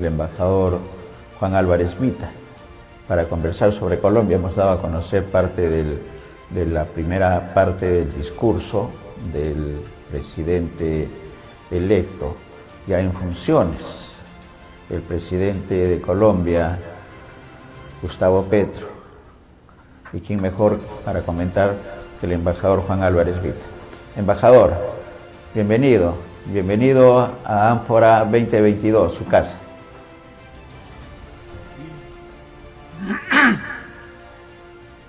el embajador Juan Álvarez Vita para conversar sobre Colombia. Hemos dado a conocer parte de la primera parte del discurso del presidente electo, ya en funciones, el presidente de Colombia, Gustavo Petro. Y quién mejor para comentar que el embajador Juan Álvarez Vita. Embajador, bienvenido a Ánfora 2022, su casa.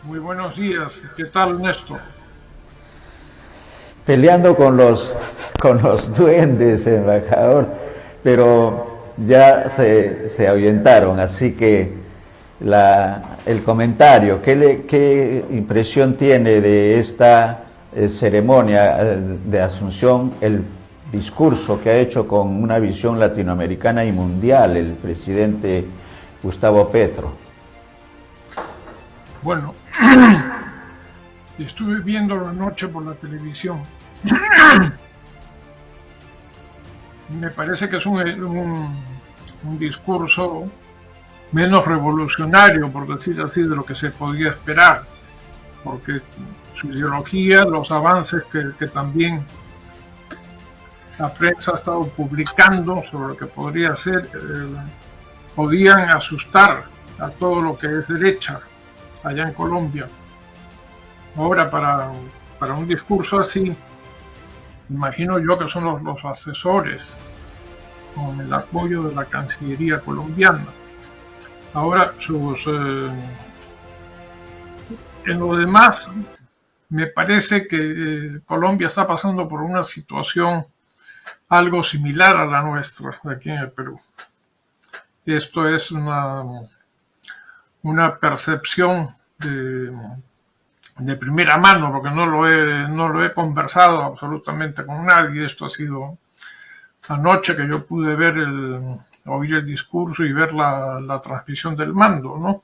Muy buenos días, ¿qué tal, Néstor? Peleando con los duendes, embajador, pero ya se ahuyentaron, así que el comentario, ¿qué impresión tiene de esta ceremonia de Asunción, el discurso que ha hecho con una visión latinoamericana y mundial el presidente Gustavo Petro? Bueno, estuve viendo anoche por la televisión. Me parece que es un discurso menos revolucionario, por decir así, de lo que se podía esperar, porque su ideología, los avances que también la prensa ha estado publicando sobre lo que podría ser, podían asustar a todo lo que es derecha allá en Colombia. Ahora, para un discurso así, imagino yo que son los asesores, con el apoyo de la Cancillería colombiana. Ahora, en lo demás, me parece que Colombia está pasando por una situación algo similar a la nuestra, aquí en el Perú. Esto es una percepción de primera mano, porque no lo he conversado absolutamente con nadie. Esto ha sido anoche que yo pude oír el discurso y ver la transmisión del mando, ¿no?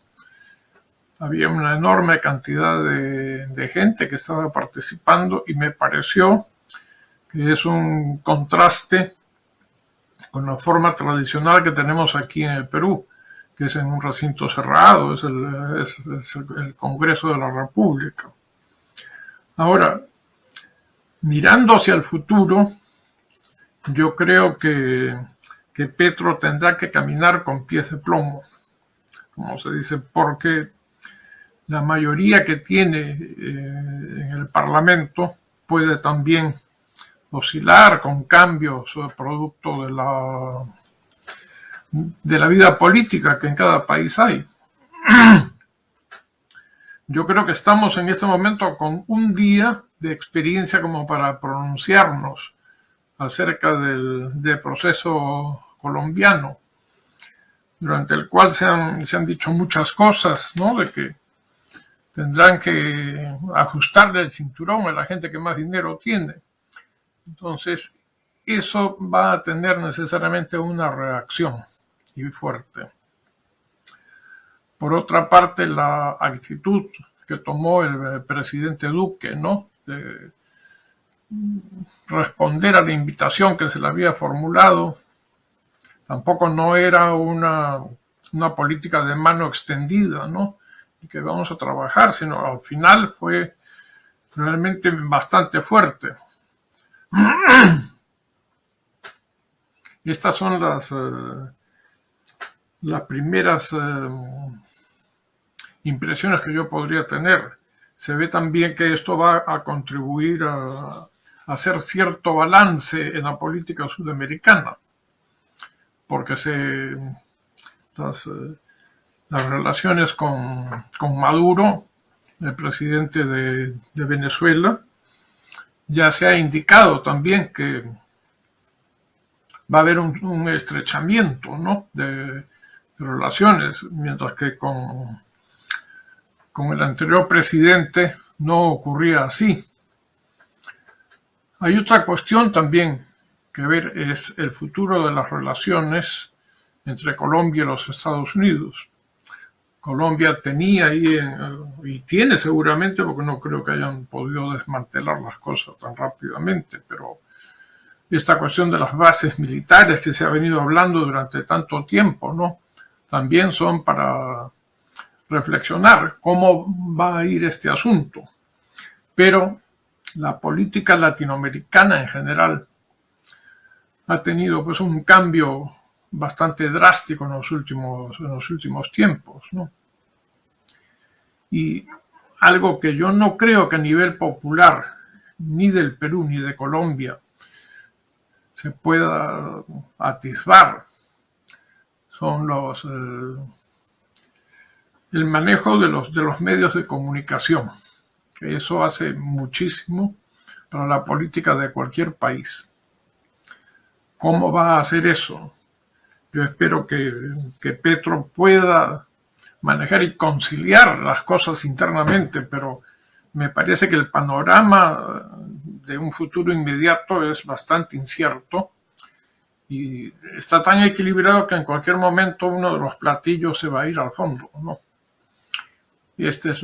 Había una enorme cantidad de gente que estaba participando y me pareció que es un contraste con la forma tradicional que tenemos aquí en el Perú, que es en un recinto cerrado, es el Congreso de la República. Ahora, mirando hacia el futuro, yo creo que Petro tendrá que caminar con pies de plomo, como se dice, porque la mayoría que tiene en el Parlamento puede también oscilar con cambios producto de la vida política que en cada país hay. Yo creo que estamos en este momento con un día de experiencia como para pronunciarnos acerca del proceso colombiano, durante el cual se han dicho muchas cosas, ¿no? De que tendrán que ajustarle el cinturón a la gente que más dinero tiene. Entonces, eso va a tener necesariamente una reacción y fuerte. Por otra parte, la actitud que tomó el presidente Duque, ¿no? De responder a la invitación que se le había formulado, tampoco no era una política de mano extendida, ¿no? Y que vamos a trabajar, sino al final fue realmente bastante fuerte. Estas son las primeras impresiones que yo podría tener. Se ve también que esto va a contribuir a hacer cierto balance en la política sudamericana, porque las relaciones con Maduro, el presidente de Venezuela, ya se ha indicado también que va a haber un estrechamiento, ¿no? de relaciones, mientras que con el anterior presidente no ocurría así. Hay otra cuestión también que ver, es el futuro de las relaciones entre Colombia y los Estados Unidos. Colombia tenía y tiene seguramente, porque no creo que hayan podido desmantelar las cosas tan rápidamente, pero esta cuestión de las bases militares que se ha venido hablando durante tanto tiempo, ¿no? También son para reflexionar cómo va a ir este asunto. Pero la política latinoamericana en general ha tenido pues un cambio bastante drástico en los últimos tiempos, ¿no? Y algo que yo no creo que a nivel popular, ni del Perú ni de Colombia, se pueda atisbar, son el manejo de los medios de comunicación, que eso hace muchísimo para la política de cualquier país. ¿Cómo va a hacer eso? Yo espero que Petro pueda manejar y conciliar las cosas internamente, pero me parece que el panorama de un futuro inmediato es bastante incierto y está tan equilibrado que en cualquier momento uno de los platillos se va a ir al fondo, ¿no? Y esta es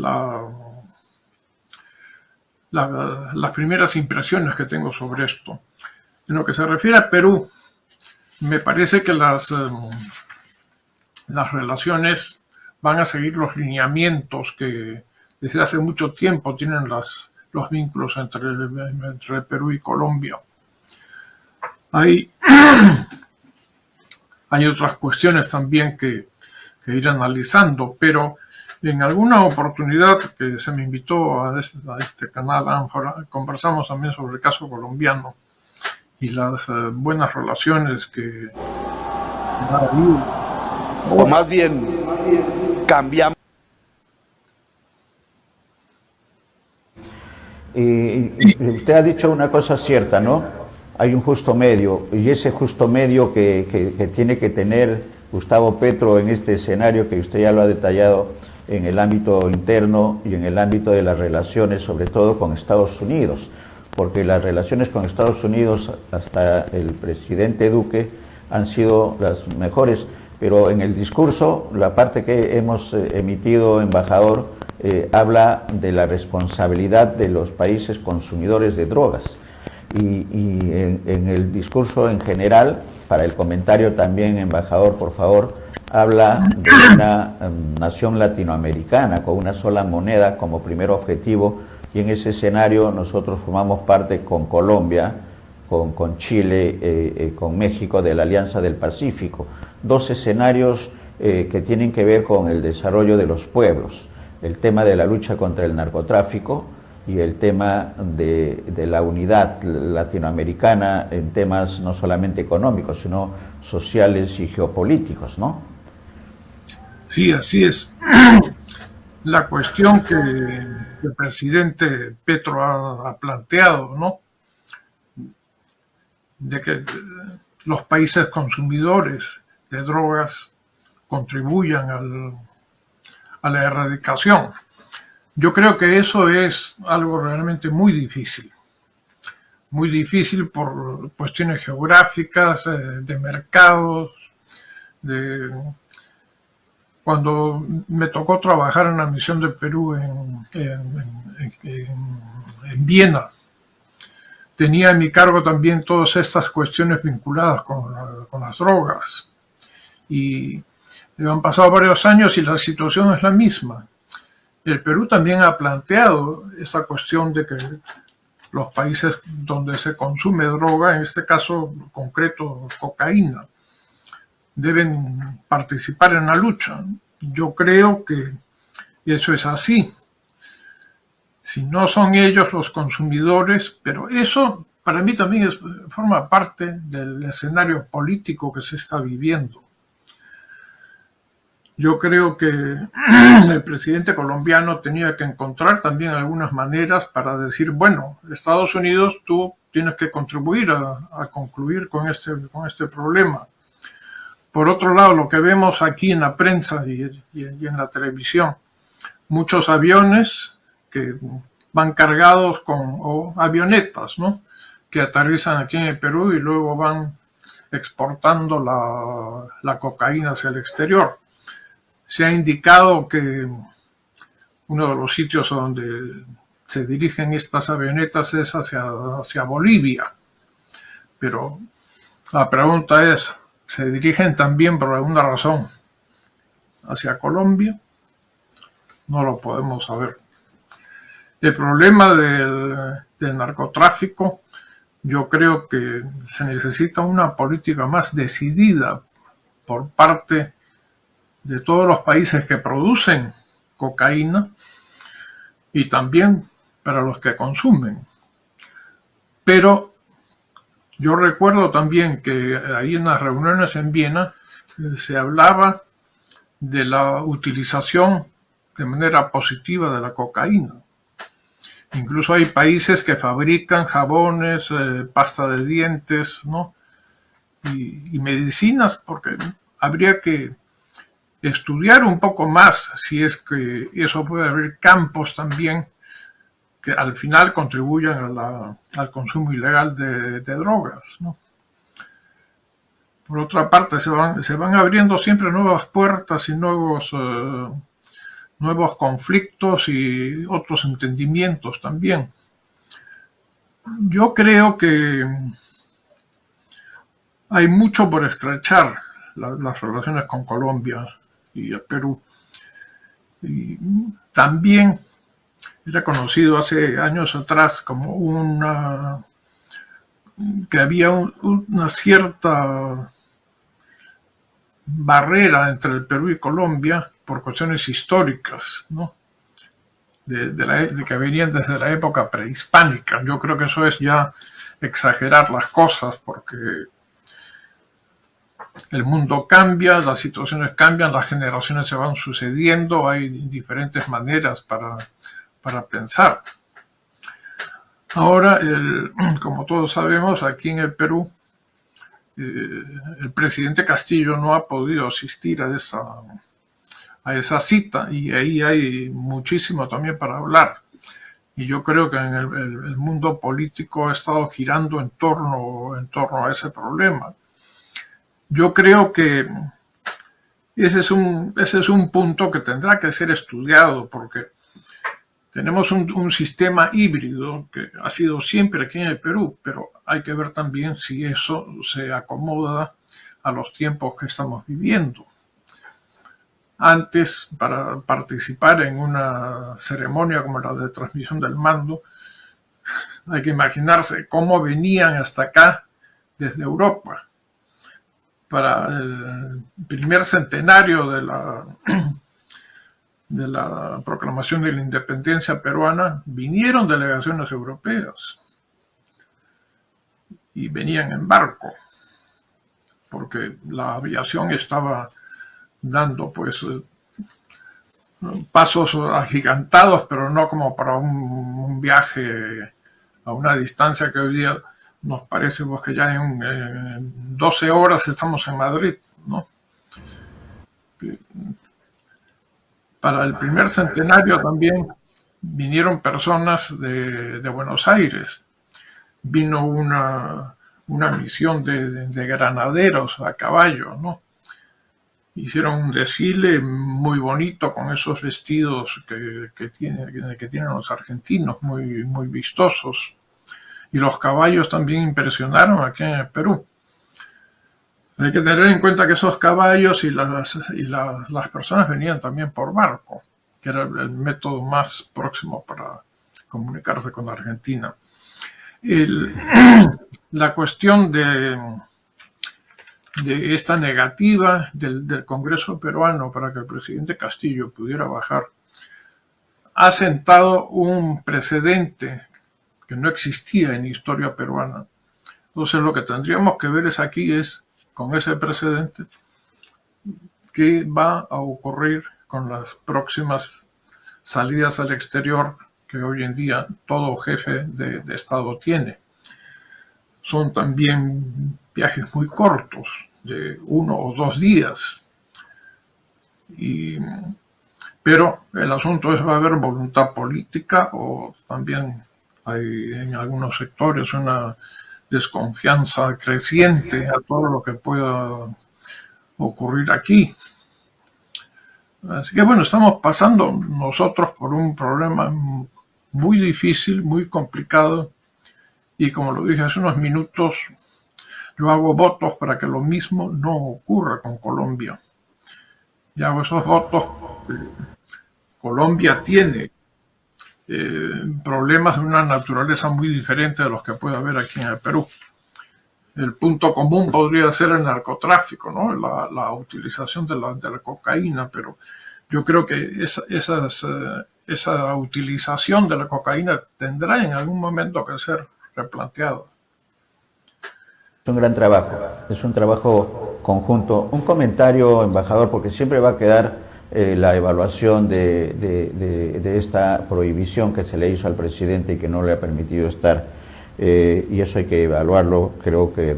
las primeras impresiones que tengo sobre esto. En lo que se refiere a Perú, me parece que las relaciones van a seguir los lineamientos que desde hace mucho tiempo tienen los vínculos entre Perú y Colombia. Hay otras cuestiones también que ir analizando, pero en alguna oportunidad que se me invitó a este canal, conversamos también sobre el caso colombiano y las buenas relaciones que ha habido. O más bien cambiamos. Usted ha dicho una cosa cierta, ¿no? Hay un justo medio, y ese justo medio que tiene que tener Gustavo Petro en este escenario que usted ya lo ha detallado en el ámbito interno y en el ámbito de las relaciones, sobre todo con Estados Unidos, porque las relaciones con Estados Unidos hasta el presidente Duque han sido las mejores, pero en el discurso, la parte que hemos emitido, embajador, habla de la responsabilidad de los países consumidores de drogas. Y en el discurso en general, para el comentario también, embajador, por favor, habla de una nación latinoamericana con una sola moneda como primer objetivo, y en ese escenario nosotros formamos parte con Colombia, con Chile, con México, de la Alianza del Pacífico. Dos escenarios que tienen que ver con el desarrollo de los pueblos, el tema de la lucha contra el narcotráfico y el tema de la unidad latinoamericana en temas no solamente económicos, sino sociales y geopolíticos, ¿no? Sí, así es. La cuestión que el presidente Petro ha planteado, ¿no? De que los países consumidores de drogas contribuyan a la erradicación. Yo creo que eso es algo realmente muy difícil por cuestiones geográficas, de mercados. Cuando me tocó trabajar en la misión de Perú en Viena, tenía en mi cargo también todas estas cuestiones vinculadas con las drogas. Y han pasado varios años y la situación es la misma. El Perú también ha planteado esta cuestión de que los países donde se consume droga, en este caso concreto cocaína, deben participar en la lucha. Yo creo que eso es así. Si no son ellos los consumidores, pero eso para mí también forma parte del escenario político que se está viviendo. Yo creo que el presidente colombiano tenía que encontrar también algunas maneras para decir, bueno, Estados Unidos, tú tienes que contribuir a concluir con este problema. Por otro lado, lo que vemos aquí en la prensa y en la televisión, muchos aviones que van cargados o avionetas, ¿no? Que aterrizan aquí en el Perú y luego van exportando la cocaína hacia el exterior. Se ha indicado que uno de los sitios donde se dirigen estas avionetas es hacia Bolivia. pero la pregunta es, ¿se dirigen también por alguna razón hacia Colombia? No lo podemos saber. El problema del narcotráfico, yo creo que se necesita una política más decidida por parte de todos los países que producen cocaína y también para los que consumen. Pero yo recuerdo también que ahí en las reuniones en Viena se hablaba de la utilización de manera positiva de la cocaína. Incluso hay países que fabrican jabones, pasta de dientes, ¿no? y medicinas, porque habría que estudiar un poco más si es que eso puede abrir campos también que al final contribuyan al consumo ilegal de drogas, ¿no? Por otra parte, se van abriendo siempre nuevas puertas y nuevos conflictos y otros entendimientos también. Yo creo que hay mucho por estrechar las relaciones con Colombia y Perú. Y también he reconocido hace años atrás como que había una cierta barrera entre el Perú y Colombia por cuestiones históricas, ¿no? de que venían desde la época prehispánica. Yo creo que eso es ya exagerar las cosas, porque el mundo cambia, las situaciones cambian, las generaciones se van sucediendo, hay diferentes maneras para pensar. Ahora, como todos sabemos, aquí en el Perú, el presidente Castillo no ha podido asistir a esa cita, y ahí hay muchísimo también para hablar. Y yo creo que en el mundo político ha estado girando en torno a ese problema. Yo creo que ese es un punto que tendrá que ser estudiado, porque tenemos un sistema híbrido que ha sido siempre aquí en el Perú, pero hay que ver también si eso se acomoda a los tiempos que estamos viviendo. Antes, para participar en una ceremonia como la de transmisión del mando, hay que imaginarse cómo venían hasta acá desde Europa. Para el primer centenario de la proclamación de la independencia peruana, vinieron delegaciones europeas y venían en barco, porque la aviación estaba dando pues pasos agigantados, pero no como para un viaje a una distancia que hoy día nos parece pues, que ya en 12 horas estamos en Madrid, ¿no? Para el primer centenario también vinieron personas de Buenos Aires. Vino una misión de granaderos a caballo, ¿no? Hicieron un desfile muy bonito con esos vestidos que tienen los argentinos, muy, muy vistosos. Y los caballos también impresionaron aquí en el Perú. Hay que tener en cuenta que esos caballos y las personas venían también por barco, que era el método más próximo para comunicarse con Argentina. La cuestión de esta negativa del Congreso peruano para que el presidente Castillo pudiera bajar ha sentado un precedente que no existía en la historia peruana. Entonces lo que tendríamos que ver es con ese precedente qué va a ocurrir con las próximas salidas al exterior que hoy en día todo jefe de Estado tiene. Son también viajes muy cortos, de 1 o 2 días. Pero el asunto es, ¿va a haber voluntad política o también hay en algunos sectores una desconfianza creciente a todo lo que pueda ocurrir aquí? Así que bueno, estamos pasando nosotros por un problema muy difícil, muy complicado, y como lo dije hace unos minutos, yo hago votos para que lo mismo no ocurra con Colombia. Y hago esos votos. Colombia tiene problemas de una naturaleza muy diferente de los que puede haber aquí en el Perú. El punto común podría ser el narcotráfico, ¿no? La utilización de la cocaína, pero yo creo que esa utilización de la cocaína tendrá en algún momento que ser replanteada. Es un gran trabajo, es un trabajo conjunto. Un comentario, embajador, porque siempre va a quedar la evaluación de esta prohibición que se le hizo al presidente y que no le ha permitido estar. Y eso hay que evaluarlo, creo que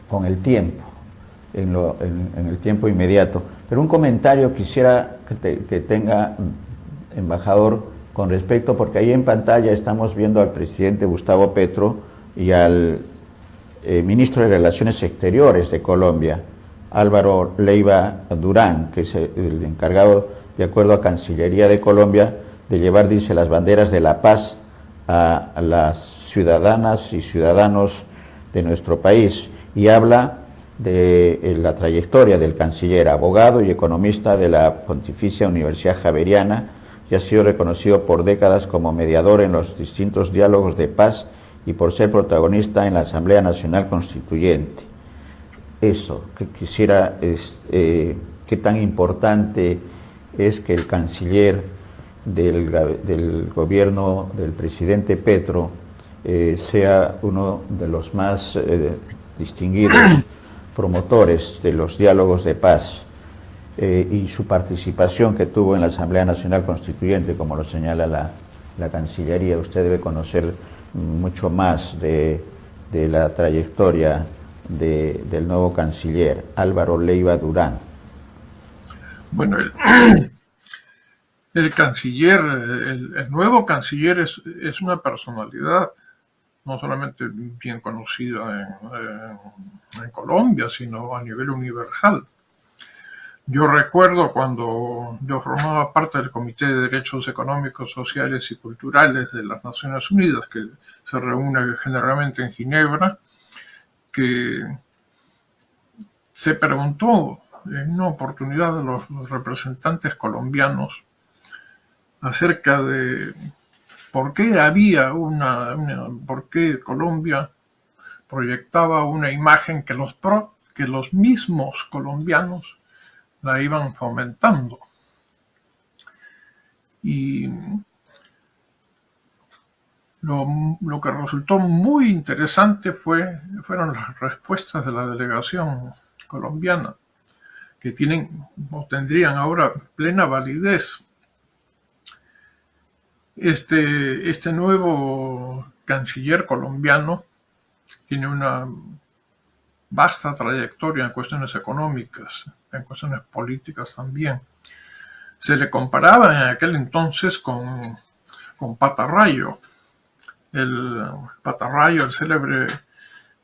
con el tiempo, en el tiempo inmediato. Pero un comentario quisiera que tenga, embajador, con respecto, porque ahí en pantalla estamos viendo al presidente Gustavo Petro y al ministro de Relaciones Exteriores de Colombia, Álvaro Leiva Durán, que es el encargado, de acuerdo a Cancillería de Colombia, de llevar, dice, las banderas de la paz a las ciudadanas y ciudadanos de nuestro país, y habla de la trayectoria del canciller, abogado y economista de la Pontificia Universidad Javeriana, y ha sido reconocido por décadas como mediador en los distintos diálogos de paz y por ser protagonista en la Asamblea Nacional Constituyente. Eso, que quisiera, qué tan importante es que el canciller del gobierno del presidente Petro sea uno de los más distinguidos promotores de los diálogos de paz, y su participación que tuvo en la Asamblea Nacional Constituyente, como lo señala la Cancillería. Usted debe conocer mucho más de la trayectoria del nuevo canciller, Álvaro Leiva Durán. Bueno, el canciller, el nuevo canciller es una personalidad no solamente bien conocida en Colombia, sino a nivel universal. Yo recuerdo cuando yo formaba parte del Comité de Derechos Económicos, Sociales y Culturales de las Naciones Unidas, que se reúne generalmente en Ginebra, que se preguntó en una oportunidad a los representantes colombianos acerca de por qué por qué Colombia proyectaba una imagen que los mismos colombianos la iban fomentando. Y lo que resultó muy interesante fueron las respuestas de la delegación colombiana, que tienen o tendrían ahora plena validez. Este nuevo canciller colombiano tiene una vasta trayectoria en cuestiones económicas, en cuestiones políticas también. Se le comparaba en aquel entonces con Patarrayo, el célebre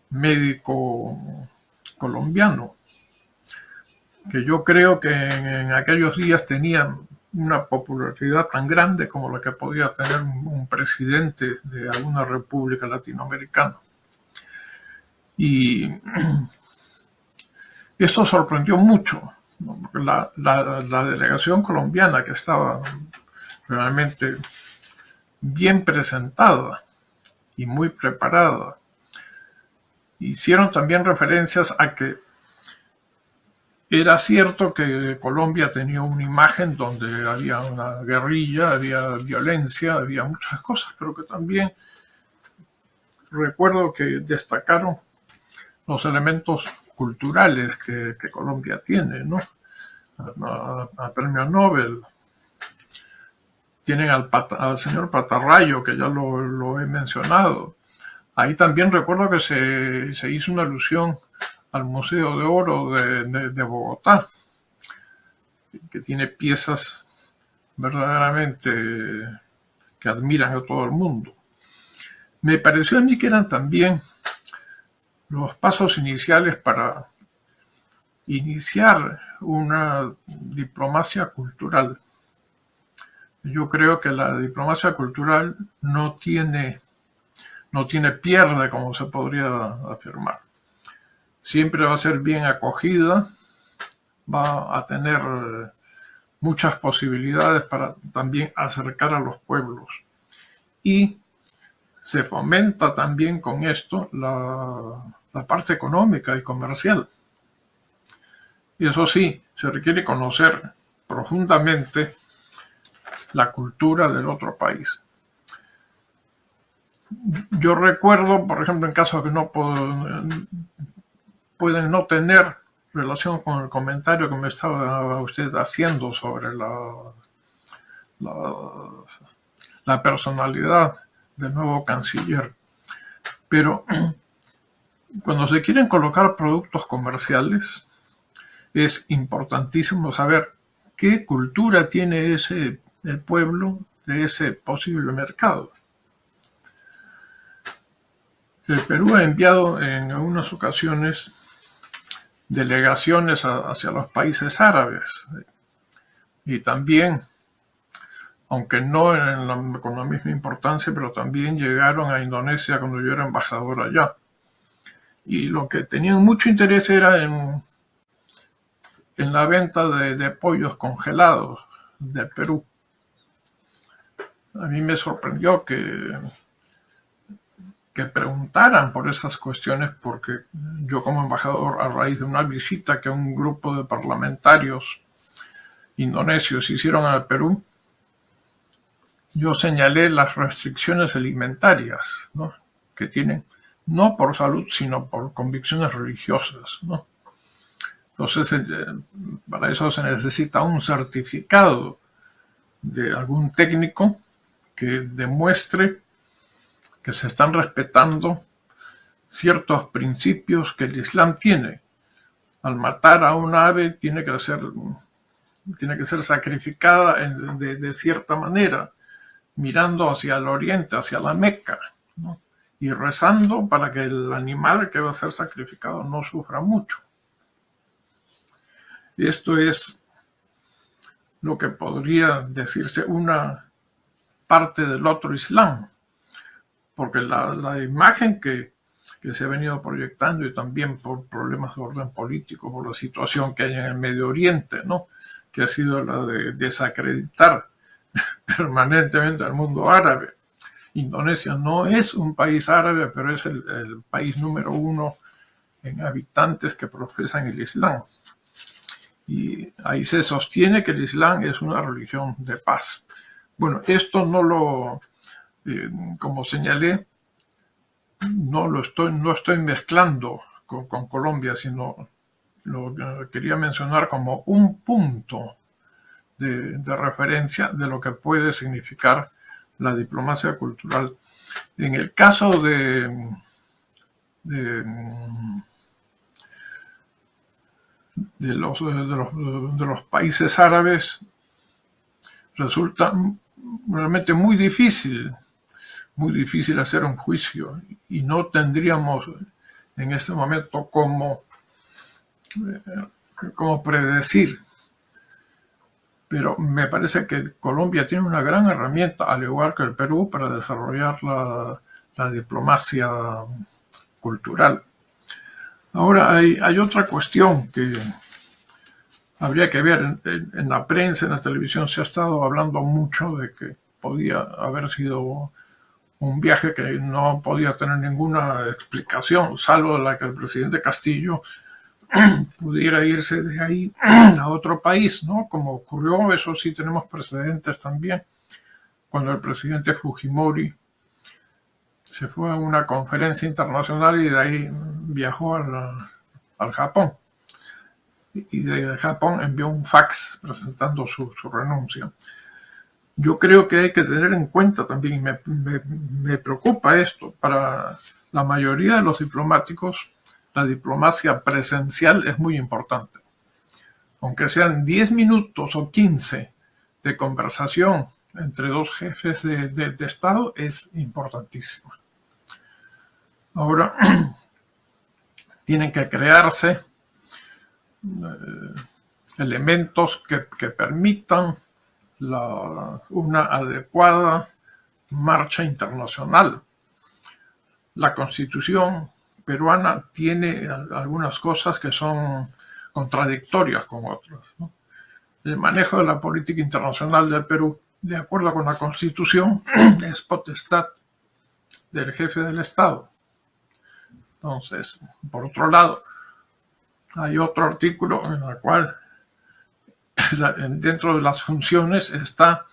médico colombiano, que yo creo que en aquellos días tenía una popularidad tan grande como la que podía tener un presidente de alguna república latinoamericana. Y esto sorprendió mucho, ¿no? Porque la delegación colombiana, que estaba realmente bien presentada y muy preparada, hicieron también referencias a que era cierto que Colombia tenía una imagen donde había una guerrilla, había violencia, había muchas cosas, pero que también recuerdo que destacaron los elementos culturales que Colombia tiene, ¿no? Al premio Nobel. Tienen al señor Patarrayo, que ya lo he mencionado. Ahí también recuerdo que se hizo una alusión al Museo de Oro de Bogotá, que tiene piezas verdaderamente que admiran a todo el mundo. Me pareció a mí que eran también los pasos iniciales para iniciar una diplomacia cultural. Yo creo que la diplomacia cultural no tiene pierde, como se podría afirmar. siempre va a ser bien acogida, va a tener muchas posibilidades para también acercar a los pueblos. Y se fomenta también con esto la parte económica y comercial. Y eso sí, se requiere conocer profundamente la cultura del otro país. Yo recuerdo, por ejemplo, en casos que no pueden no tener relación con el comentario que me estaba usted haciendo sobre la personalidad del nuevo canciller. Pero cuando se quieren colocar productos comerciales, es importantísimo saber qué cultura tiene el pueblo de ese posible mercado. El Perú ha enviado en algunas ocasiones delegaciones hacia los países árabes y también, aunque no con la misma importancia, pero también llegaron a Indonesia cuando yo era embajador allá. Y lo que tenían mucho interés era en la venta de pollos congelados del Perú. A mí me sorprendió que preguntaran por esas cuestiones, porque yo como embajador, a raíz de una visita que un grupo de parlamentarios indonesios hicieron al Perú, yo señalé las restricciones alimentarias, ¿no?, que tienen, no por salud, sino por convicciones religiosas, ¿no? Entonces, para eso se necesita un certificado de algún técnico que demuestre que se están respetando ciertos principios que el Islam tiene. Al matar a un ave tiene que ser sacrificada de cierta manera, mirando hacia el oriente, hacia la Meca, ¿no?, y rezando para que el animal que va a ser sacrificado no sufra mucho. Esto es lo que podría decirse una parte del otro Islam, porque la imagen que se ha venido proyectando, y también por problemas de orden político, por la situación que hay en el Medio Oriente, ¿no?, que ha sido la de desacreditar permanentemente al mundo árabe. Indonesia no es un país árabe, pero es el país número 1 en habitantes que profesan el Islam. Y ahí se sostiene que el Islam es una religión de paz. Bueno, esto no como señalé, no estoy mezclando con Colombia, sino lo quería mencionar como un punto de referencia de lo que puede significar la diplomacia cultural. En el caso de los países árabes, resulta realmente muy difícil hacer un juicio, y no tendríamos en este momento cómo predecir. Pero me parece que Colombia tiene una gran herramienta, al igual que el Perú, para desarrollar la diplomacia cultural. Ahora hay otra cuestión que habría que ver. En la prensa, en la televisión, se ha estado hablando mucho de que podía haber sido un viaje que no podía tener ninguna explicación, salvo la que el presidente Castillo pudiera irse de ahí a otro país, ¿no?, como ocurrió, eso sí tenemos precedentes también, cuando el presidente Fujimori se fue a una conferencia internacional y de ahí viajó al Japón. Y de Japón envió un fax presentando su renuncia. Yo creo que hay que tener en cuenta también, y me preocupa esto, para la mayoría de los diplomáticos, la diplomacia presencial es muy importante. Aunque sean 10 minutos o 15 de conversación entre dos jefes de Estado, es importantísima. Ahora, tienen que crearse elementos que permitan una adecuada marcha internacional. La Constitución peruana tiene algunas cosas que son contradictorias con otras, ¿no? El manejo de la política internacional del Perú, de acuerdo con la Constitución, es potestad del jefe del Estado. Entonces, por otro lado, hay otro artículo en el cual dentro de las funciones está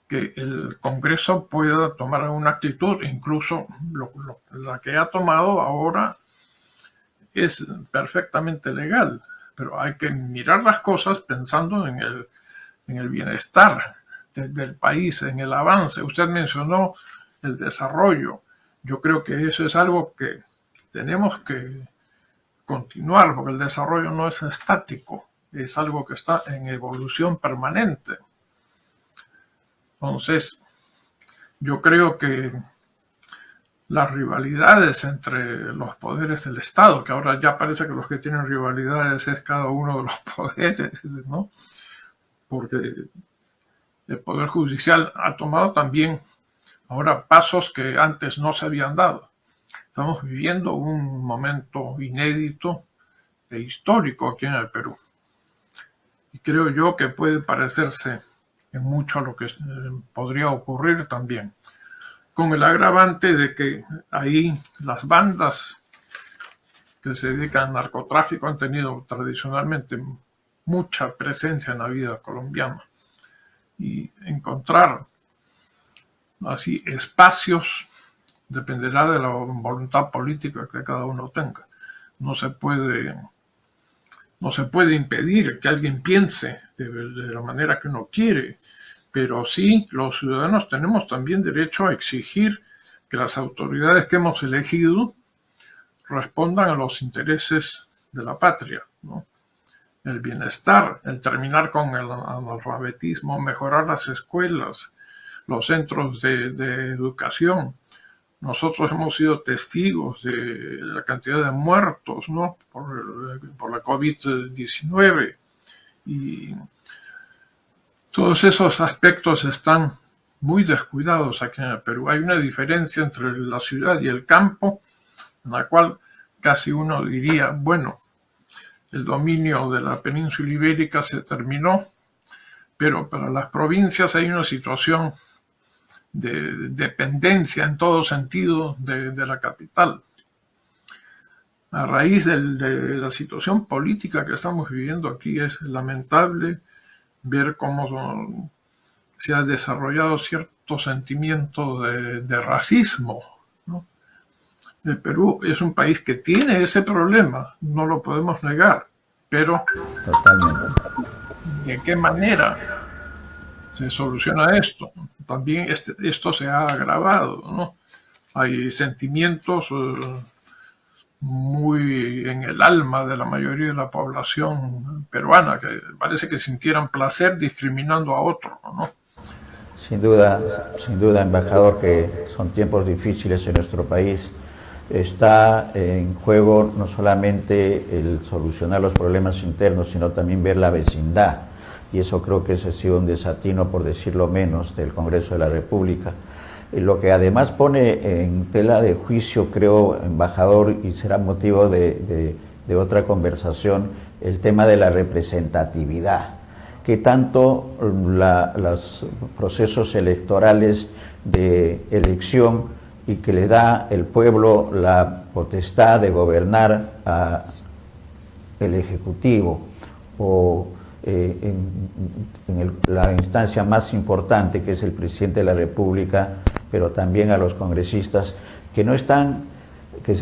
que el Congreso pueda tomar una actitud, incluso la que ha tomado ahora es perfectamente legal, pero hay que mirar las cosas pensando en el bienestar del país, en el avance. Usted mencionó el desarrollo. Yo creo que eso es algo que tenemos que continuar, porque el desarrollo no es estático, es algo que está en evolución permanente. Entonces, yo creo que las rivalidades entre los poderes del Estado, que ahora ya parece que los que tienen rivalidades es cada uno de los poderes, ¿no? Porque el Poder Judicial ha tomado también ahora pasos que antes no se habían dado. Estamos viviendo un momento inédito e histórico aquí en el Perú. Y creo yo que puede parecerse en mucho a lo que podría ocurrir también, con el agravante de que ahí las bandas que se dedican al narcotráfico han tenido tradicionalmente mucha presencia en la vida colombiana, y encontrar así espacios dependerá de la voluntad política que cada uno tenga. No se puede impedir que alguien piense de la manera que uno quiere, pero sí los ciudadanos tenemos también derecho a exigir que las autoridades que hemos elegido respondan a los intereses de la patria, ¿no? El bienestar, el terminar con el analfabetismo, mejorar las escuelas, los centros de educación. Nosotros hemos sido testigos de la cantidad de muertos, ¿no? por la COVID-19, y todos esos aspectos están muy descuidados aquí en el Perú. Hay una diferencia entre la ciudad y el campo, en la cual casi uno diría, bueno, el dominio de la península ibérica se terminó, pero para las provincias hay una situación de dependencia en todo sentido de la capital. A raíz de la situación política que estamos viviendo aquí, es lamentable ver cómo se ha desarrollado cierto sentimiento de racismo, ¿no? El Perú es un país que tiene ese problema, no lo podemos negar, pero Totalmente. ¿de qué manera se soluciona esto? También esto se ha agravado, ¿no? Hay sentimientos muy en el alma de la mayoría de la población peruana, que parece que sintieran placer discriminando a otro, ¿no? Sin duda, embajador, que son tiempos difíciles en nuestro país. Está en juego no solamente el solucionar los problemas internos, sino también ver la vecindad. Y eso creo que ese ha sido un desatino, por decirlo menos, del Congreso de la República. Lo que además pone en tela de juicio, creo, embajador, y será motivo de otra conversación, el tema de la representatividad. Que tanto los procesos electorales de elección y que le da el pueblo la potestad de gobernar al Ejecutivo o la instancia más importante, que es el presidente de la República, pero también a los congresistas que no están, que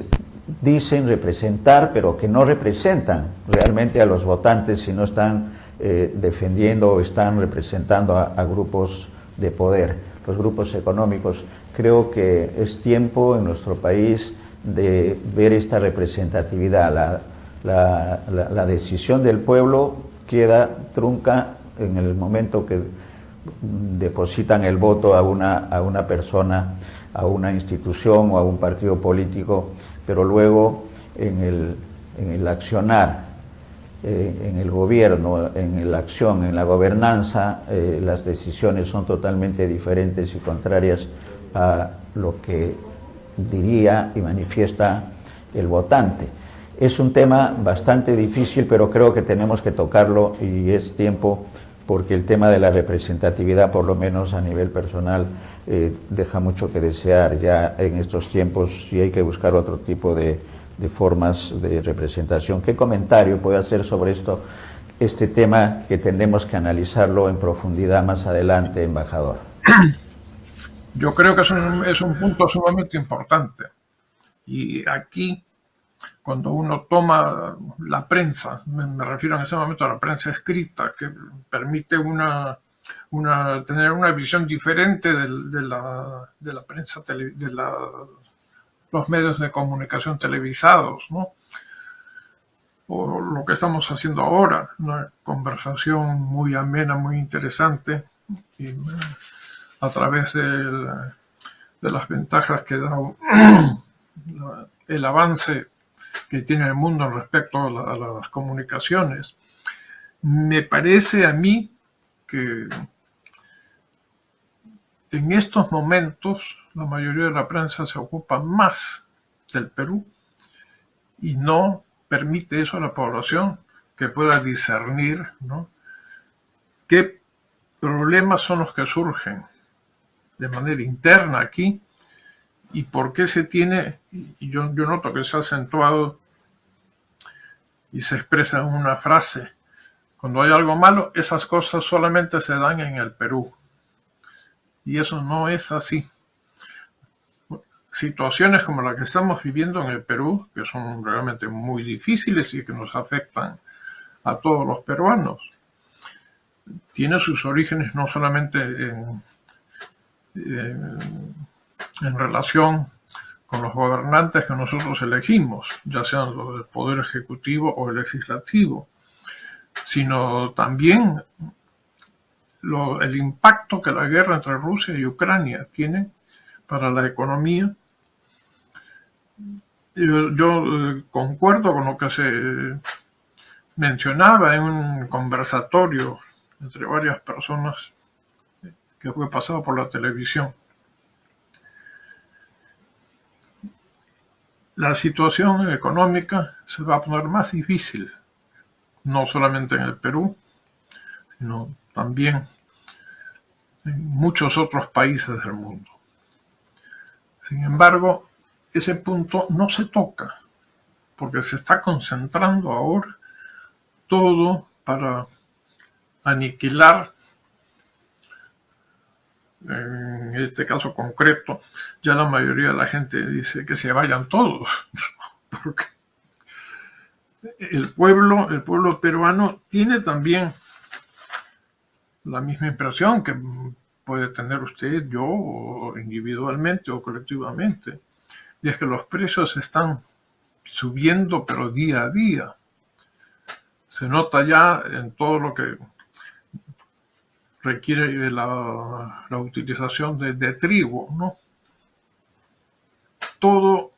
dicen representar, pero que no representan realmente a los votantes, sino están defendiendo o están representando a grupos de poder, los grupos económicos. Creo que es tiempo en nuestro país de ver esta representatividad. La decisión del pueblo queda trunca en el momento que depositan el voto a una persona, a una institución o a un partido político, pero luego en el accionar, en el gobierno, en la acción, en la gobernanza, las decisiones son totalmente diferentes y contrarias a lo que diría y manifiesta el votante. Es un tema bastante difícil, pero creo que tenemos que tocarlo y es tiempo, porque el tema de la representatividad, por lo menos a nivel personal, deja mucho que desear ya en estos tiempos y hay que buscar otro tipo de formas de representación. ¿Qué comentario puede hacer sobre este tema que tendremos que analizarlo en profundidad más adelante, embajador? Yo creo que es un punto sumamente importante. Y aquí, cuando uno toma la prensa, me refiero en ese momento a la prensa escrita, que permite tener una visión diferente de la prensa, los medios de comunicación televisados, ¿no? O lo que estamos haciendo ahora, una conversación muy amena, muy interesante, y a través de las ventajas que da el avance que tiene el mundo respecto a las comunicaciones. Me parece a mí que en estos momentos la mayoría de la prensa se ocupa más del Perú y no permite eso a la población que pueda discernir, ¿no?, qué problemas son los que surgen de manera interna aquí y por qué se tiene, y yo noto que se ha acentuado y se expresa en una frase: cuando hay algo malo, esas cosas solamente se dan en el Perú. Y eso no es así. Situaciones como la que estamos viviendo en el Perú, que son realmente muy difíciles y que nos afectan a todos los peruanos, tienen sus orígenes no solamente en relación con los gobernantes que nosotros elegimos, ya sean los del Poder Ejecutivo o el Legislativo, sino también el impacto que la guerra entre Rusia y Ucrania tiene para la economía. Yo concuerdo con lo que se mencionaba en un conversatorio entre varias personas que fue pasado por la televisión. La situación económica se va a poner más difícil, no solamente en el Perú, sino también en muchos otros países del mundo. Sin embargo, ese punto no se toca, porque se está concentrando ahora todo para aniquilar, en este caso concreto, ya la mayoría de la gente dice que se vayan todos, porque el pueblo peruano tiene también la misma impresión que puede tener usted, yo, o individualmente o colectivamente, y es que los precios están subiendo, pero día a día. Se nota ya en todo lo que requiere la utilización de trigo, ¿no? Todo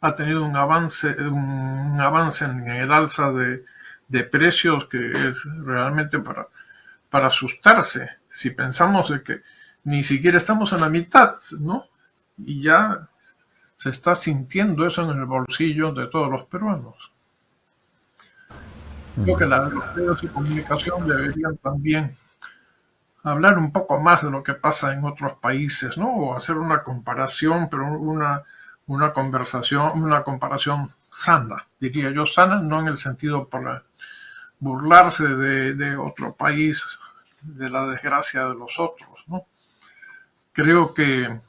ha tenido un avance en el alza de precios que es realmente para asustarse. Si pensamos de que ni siquiera estamos en la mitad, ¿no? Y ya se está sintiendo eso en el bolsillo de todos los peruanos. Creo que los medios de comunicación deberían también hablar un poco más de lo que pasa en otros países, ¿no? O hacer una comparación, pero una comparación sana, diría yo, sana, no en el sentido para burlarse de otro país, de la desgracia de los otros, ¿no? Creo que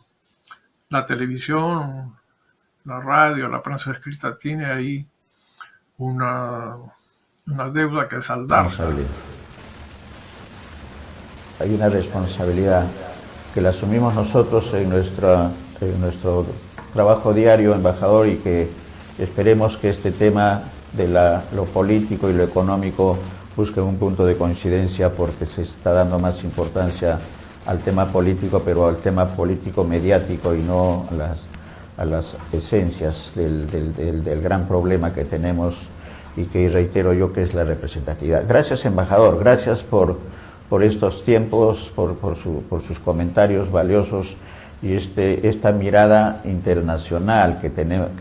la televisión, la radio, la prensa escrita tiene ahí una deuda que saldar. Hay una responsabilidad que la asumimos nosotros en nuestro trabajo diario, embajador, y que esperemos que este tema de lo político y lo económico busque un punto de coincidencia, porque se está dando más importancia al tema político, pero al tema político mediático y no a las esencias del gran problema que tenemos y que reitero yo que es la representatividad. Gracias, embajador, gracias por estos tiempos, por sus comentarios valiosos y esta mirada internacional que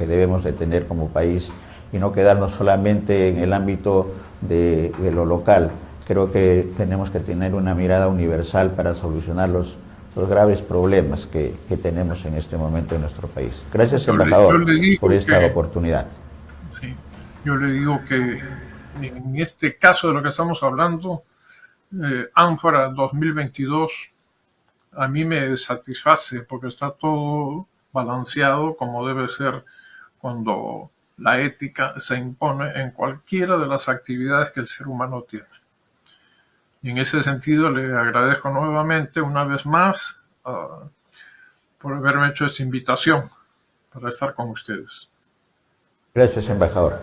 debemos de tener como país y no quedarnos solamente en el ámbito de lo local. Creo que tenemos que tener una mirada universal para solucionar los graves problemas que tenemos en este momento en nuestro país. Gracias, embajador, por esta oportunidad. Sí, yo le digo que en este caso de lo que estamos hablando, Ánfora 2022 a mí me satisface porque está todo balanceado como debe ser cuando la ética se impone en cualquiera de las actividades que el ser humano tiene. Y en ese sentido le agradezco nuevamente una vez más por haberme hecho esta invitación para estar con ustedes. Gracias, embajador.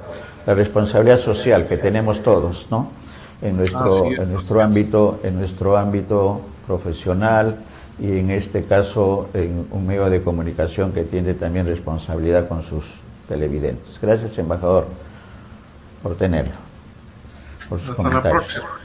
La responsabilidad social que tenemos todos, ¿no? En nuestro ámbito profesional y en este caso en un medio de comunicación que tiene también responsabilidad con sus televidentes. Gracias, embajador, por tenerlo, por sus comentarios. Hasta la próxima.